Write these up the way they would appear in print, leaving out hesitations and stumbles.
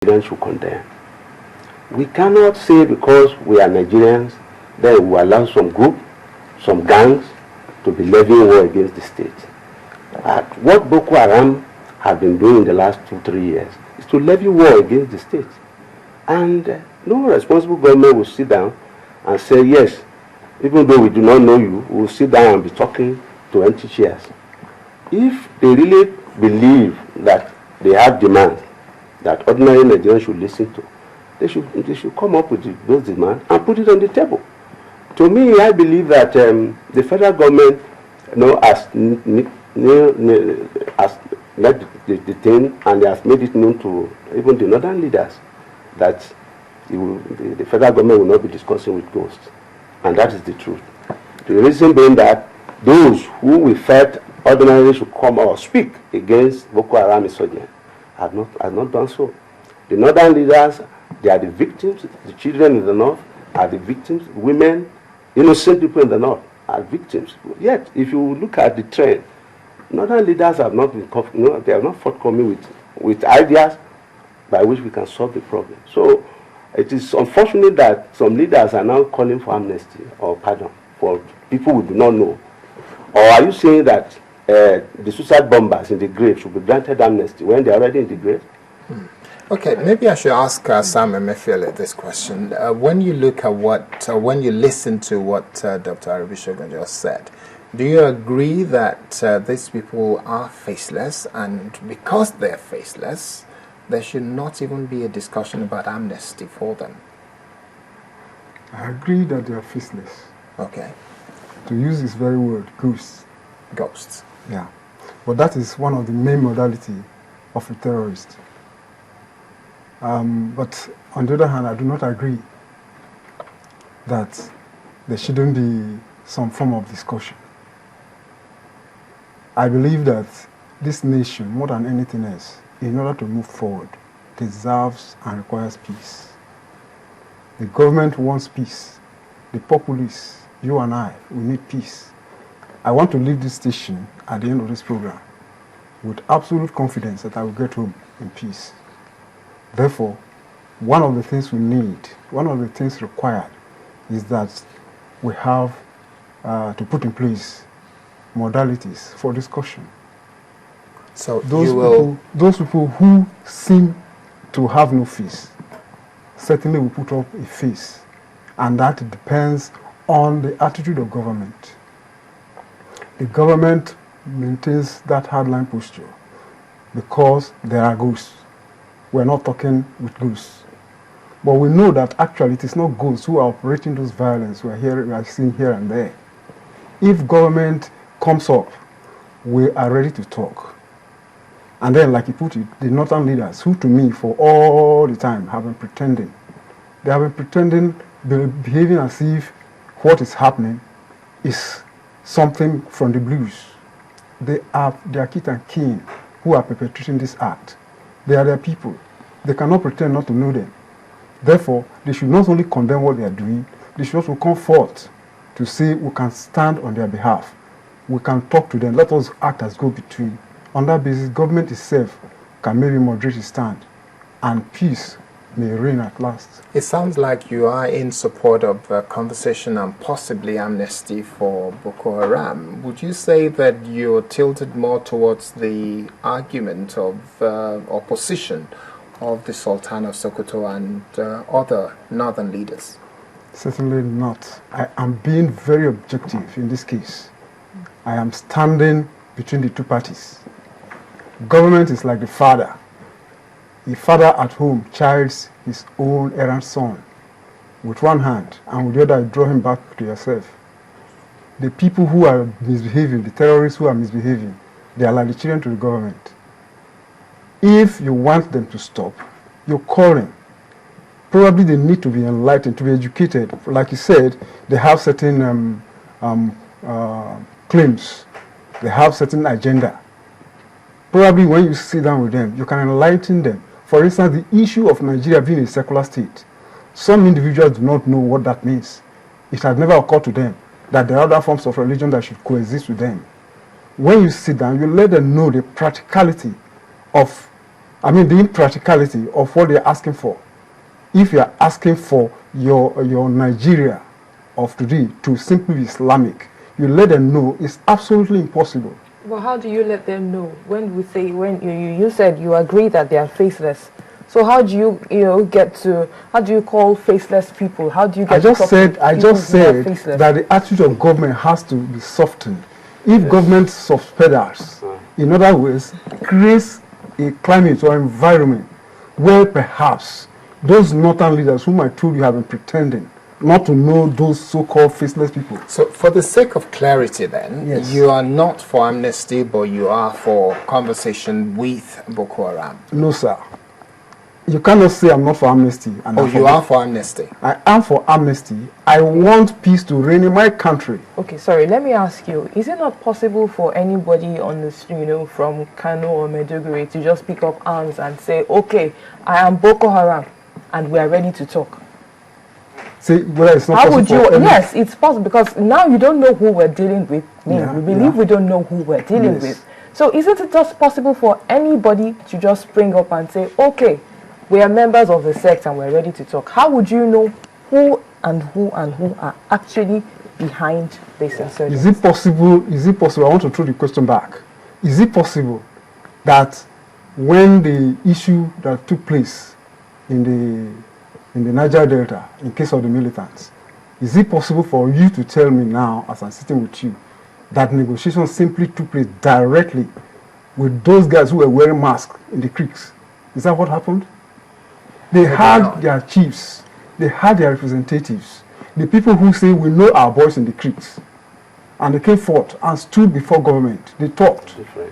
Nigerians should condemn. We cannot say because we are Nigerians, then we allow some group, some gangs, to be levying war against the state. What Boko Haram have been doing in the last 2-3 years is to levy war against the state. And no responsible government will sit down and say, yes, even though we do not know you, we will sit down and be talking to empty chairs. If they really believe that they have demands that ordinary Nigerians should listen to, they should come up with those demands and put it on the table. To me, I believe that the federal government, has led the thing, and has made it known to even the northern leaders that the federal government will not be discussing with ghosts. And that is the truth. The reason being that those who we felt ordinarily should come or speak against Boko Haram insurgents have not done so. The northern leaders, they are the victims. The children in the north are the victims. Women, innocent people in the north are victims. Yet, if you look at the trend, northern leaders have not been, they have not forthcoming with ideas by which we can solve the problem. So it is unfortunate that some leaders are now calling for amnesty or pardon for people we do not know. Or are you saying that the suicide bombers in the grave should be granted amnesty when they are already in the grave? Okay, maybe I should ask Sam Emefiele this question. When you look at when you listen to what Dr. Aribishogun just said, do you agree that these people are faceless, and because they're faceless, there should not even be a discussion about amnesty for them? I agree that they are faceless. Okay. To use this very word, ghosts. Ghosts. Yeah. But that is one of the main modalities of a terrorist. But on the other hand, I do not agree that there shouldn't be some form of discussion. I believe that this nation, more than anything else, in order to move forward, deserves and requires peace. The government wants peace. The populace, you and I, we need peace. I want to leave this station at the end of this program with absolute confidence that I will get home in peace. Therefore, one of the things we need, one of the things required, is that we have to put in place modalities for discussion. So those people who seem to have no face certainly will put up a face, and that depends on the attitude of government. The government maintains that hardline posture because there are ghosts. We're not talking with ghosts. But we know that actually it is not ghosts who are operating those violence we are seeing here and there. If government comes up, we are ready to talk. And then, like you put it, the northern leaders, who to me for all the time have been pretending. They have been pretending, behaving as if what is happening is something from the blues. They are kith and kin who are perpetrating this act. They are their people. They cannot pretend not to know them. Therefore, they should not only condemn what they are doing, they should also come forth to say we can stand on their behalf. We can talk to them. Let us act as go-between. On that basis, government itself can maybe moderate its stand, and peace may reign at last. It sounds like you are in support of conversation and possibly amnesty for Boko Haram. Would you say that you're tilted more towards the argument of opposition of the Sultan of Sokoto and other northern leaders? Certainly not. I am being very objective in this case. I am standing between the two parties. Government is like the father. The father at home chides his own errant son with one hand, and with the other draw him back to yourself. The people who are misbehaving, the terrorists who are misbehaving, they are like the children to the government. If you want them to stop, you call them. Probably they need to be enlightened, to be educated. Like you said, they have certain claims. They have certain agenda. Probably when you sit down with them, you can enlighten them. For instance, the issue of Nigeria being a secular state. Some individuals do not know what that means. It has never occurred to them that there are other forms of religion that should coexist with them. When you sit down, you let them know the practicality of I mean, the impracticality of what they're asking for. If you are asking for your Nigeria of today to simply be Islamic, you let them know it's absolutely impossible. Well, how do you let them know? When you said you agree that they are faceless, so how do you how do you call faceless people? How do you get I just said that the attitude of government has to be softened. If government subsidies, in other words, creates a climate or environment where perhaps those northern leaders whom I told you have been pretending not to know those so-called faceless people. So for the sake of clarity then, yes, you are not for amnesty, but you are for conversation with Boko Haram. No, sir. You cannot say I'm not for amnesty. And you are for amnesty? I am for amnesty. I want peace to reign in my country. Okay, sorry, let me ask you, is it not possible for anybody on the street, from Kano or Maiduguri to just pick up arms and say, okay, I am Boko Haram and we are ready to talk? See, well, it's not How possible. would you? Yes, it's possible because now you don't know who we're dealing with. We believe we don't know who we're dealing with. So isn't it just possible for anybody to just spring up and say, okay, we are members of the sect and we're ready to talk? How would you know who are actually behind this insurgency? Is it possible? I want to throw the question back. Is it possible that when the issue that took place in the Niger Delta, in case of the militants, is it possible for you to tell me now, as I'm sitting with you, that negotiations simply took place directly with those guys who were wearing masks in the creeks? Is that what happened? They had their chiefs, they had their representatives, the people who say we know our boys in the creeks, and they came forth and stood before government. They talked. Okay.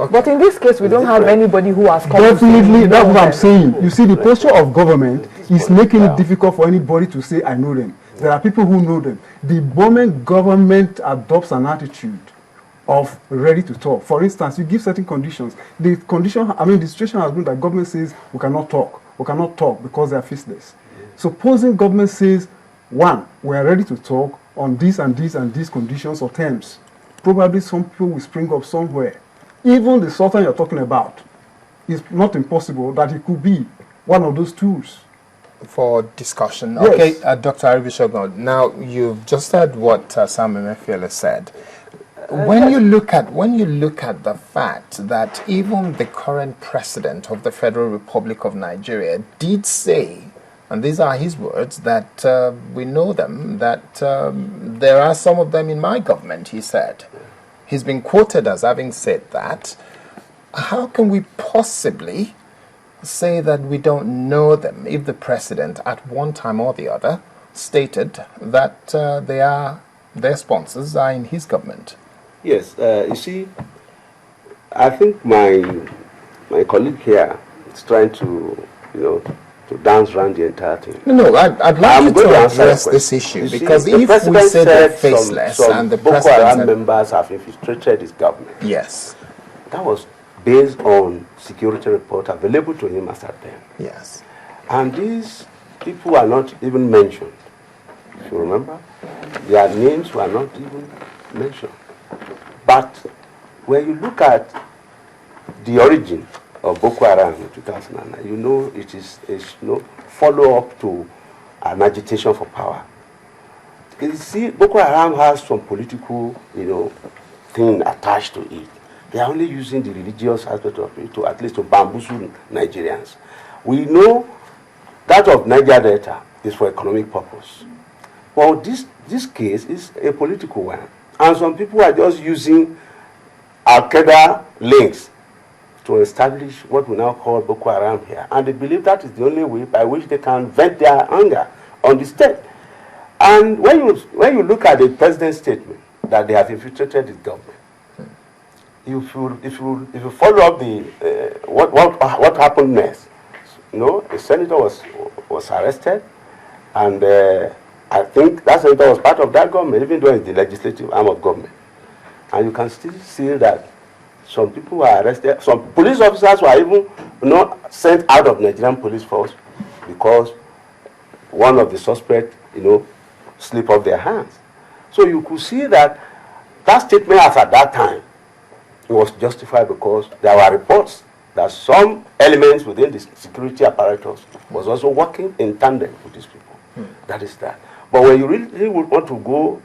But in this case, we don't have anybody who has come. Definitely, that's what I'm saying. You see, the posture of government is making it difficult for anybody to say, I know them. There are people who know them. The moment government adopts an attitude of ready to talk, for instance, you give certain conditions. The situation has been that government says we cannot talk because they are faceless. Supposing government says, one, we are ready to talk on this and these and these conditions or terms, probably some people will spring up somewhere. Even the Sultan you're talking about, it's not impossible that it could be one of those tools for discussion. Yes. Okay, Dr. Aribishogun, now you've just heard what Sam Emefiele said. When you look at the fact that even the current president of the Federal Republic of Nigeria did say, and these are his words, that we know them, that there are some of them in my government, he said. He's been quoted as having said that. How can we possibly say that we don't know them if the president at one time or the other stated that their sponsors are in his government? Yes, you see, I think my colleague here is trying to, to dance around the entire thing. No, I'd like you to address this issue, because if we say they're faceless and the Boko Haram members have infiltrated his government, yes, that was based on security reports available to him as at then. Yes, and these people are not even mentioned. If you remember, their names were not even mentioned. But when you look at the origin of Boko Haram in 2009, you know it is a follow-up to an agitation for power. You see, Boko Haram has some political, thing attached to it. They are only using the religious aspect of it to at least to bamboozle Nigerians. We know that of Niger Delta is for economic purpose. But this case is a political one. And some people are just using Al-Qaeda links to establish what we now call Boko Haram here. And they believe that is the only way by which they can vent their anger on the state. And when you look at the president's statement that they have infiltrated his government, if you follow up the what happened next, a senator was arrested, and I think that senator was part of that government, even though it's the legislative arm of government. And you can still see that some people were arrested. Some police officers were even sent out of Nigerian police force because one of the suspects, slipped off their hands. So you could see that statement as at that time, it was justified because there were reports that some elements within the security apparatus was also working in tandem with these people. That is that. But when you really would want to go